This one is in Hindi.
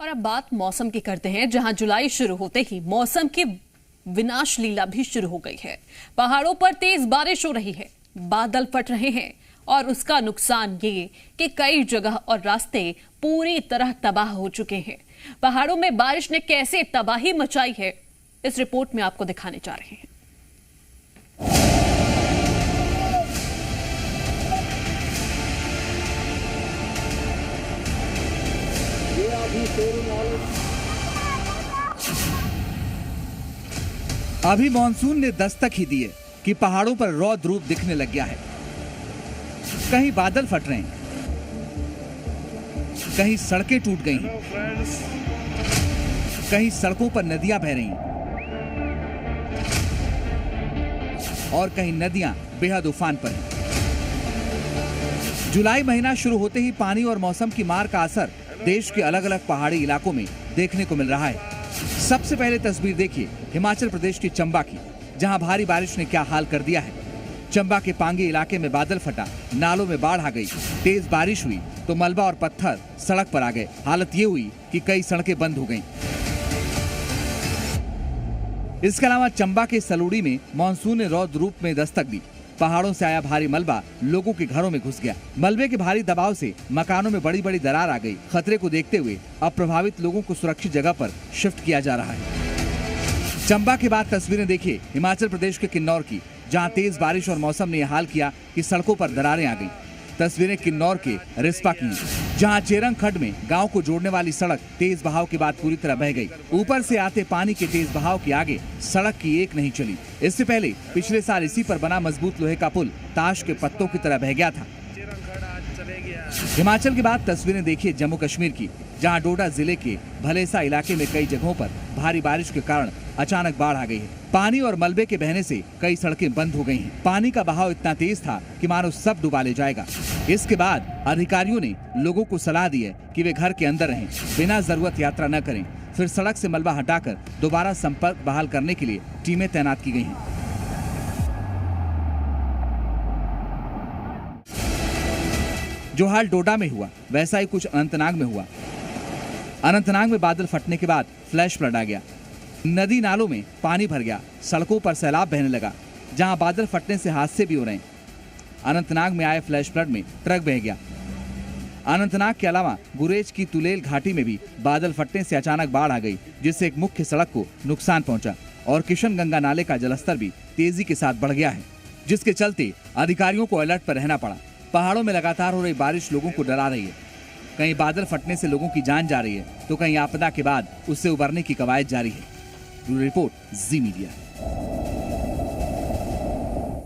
और अब बात मौसम की करते हैं, जहां जुलाई शुरू होते ही मौसम की विनाश लीला भी शुरू हो गई है। पहाड़ों पर तेज बारिश हो रही है, बादल फट रहे हैं और उसका नुकसान ये कि कई जगह और रास्ते पूरी तरह तबाह हो चुके हैं। पहाड़ों में बारिश ने कैसे तबाही मचाई है, इस रिपोर्ट में आपको दिखाने जा रहे हैं। अभी मानसून ने दस्तक ही दी है कि पहाड़ों पर रौद्र रूप दिखने लग गया है। कहीं बादल फट रहे हैं, कहीं सड़कें टूट गई हैं, कहीं सड़कों पर नदियां बह रही हैं और कहीं नदियां बेहद उफान पर हैं। जुलाई महीना शुरू होते ही पानी और मौसम की मार का असर देश के अलग अलग पहाड़ी इलाकों में देखने को मिल रहा है। सबसे पहले तस्वीर देखिए हिमाचल प्रदेश की चंबा की, जहां भारी बारिश ने क्या हाल कर दिया है। चंबा के पांगी इलाके में बादल फटा, नालों में बाढ़ आ गई। तेज बारिश हुई तो मलबा और पत्थर सड़क पर आ गए। हालत ये हुई कि कई सड़कें बंद हो गईं। इसके अलावा चंबा के सलूड़ी में मानसून ने रौद्र रूप में दस्तक दी। पहाड़ों से आया भारी मलबा लोगों के घरों में घुस गया। मलबे के भारी दबाव से मकानों में बड़ी बड़ी दरार आ गई। खतरे को देखते हुए अब प्रभावित लोगों को सुरक्षित जगह पर शिफ्ट किया जा रहा है। चंबा के बाद तस्वीरें देखिए हिमाचल प्रदेश के किन्नौर की, जहां तेज बारिश और मौसम ने यह हाल किया कि सड़कों पर दरारें आ गईं। तस्वीरें किन्नौर के रिस्पा की, जहां चेरंग खड्ड में गांव को जोड़ने वाली सड़क तेज बहाव के बाद पूरी तरह बह गई। ऊपर से आते पानी के तेज बहाव के आगे सड़क की एक नहीं चली। इससे पहले पिछले साल इसी पर बना मजबूत लोहे का पुल ताश के पत्तों की तरह बह गया था। हिमाचल के बाद तस्वीरें देखिए जम्मू कश्मीर की, जहां डोडा जिले के भलेसा इलाके में कई जगहों पर भारी बारिश के कारण अचानक बाढ़ आ गई है। पानी और मलबे के बहने से कई सड़कें बंद हो गई हैं। पानी का बहाव इतना तेज था कि मानो सब डुबा ले जाएगा। इसके बाद अधिकारियों ने लोगों को सलाह दी है कि वे घर के अंदर रहें, बिना जरूरत यात्रा न करें। फिर सड़क से मलबा हटाकर दोबारा संपर्क बहाल करने के लिए टीमें तैनात की गई हैं। जो हाल डोडा में हुआ वैसा ही कुछ अनंतनाग में हुआ। अनंतनाग में बादल फटने के बाद फ्लैश फ्लड आ गया। नदी नालों में पानी भर गया, सड़कों पर सैलाब बहने लगा। जहां बादल फटने से हादसे भी हो रहे हैं। अनंतनाग में आए फ्लैश फ्लड में ट्रक बह गया। अनंतनाग के अलावा गुरेज की तुलेल घाटी में भी बादल फटने से अचानक बाढ़ आ गई, जिससे एक मुख्य सड़क को नुकसान पहुंचा और किशन गंगा नाले का जलस्तर भी तेजी के साथ बढ़ गया है, जिसके चलते अधिकारियों को अलर्ट पर रहना पड़ा। पहाड़ों में लगातार हो रही बारिश लोगों को डरा रही है। कहीं बादल फटने से लोगों की जान जा रही है तो कहीं आपदा के बाद उससे उबरने की कवायद जारी है। ब्यूरो रिपोर्ट, जी मीडिया।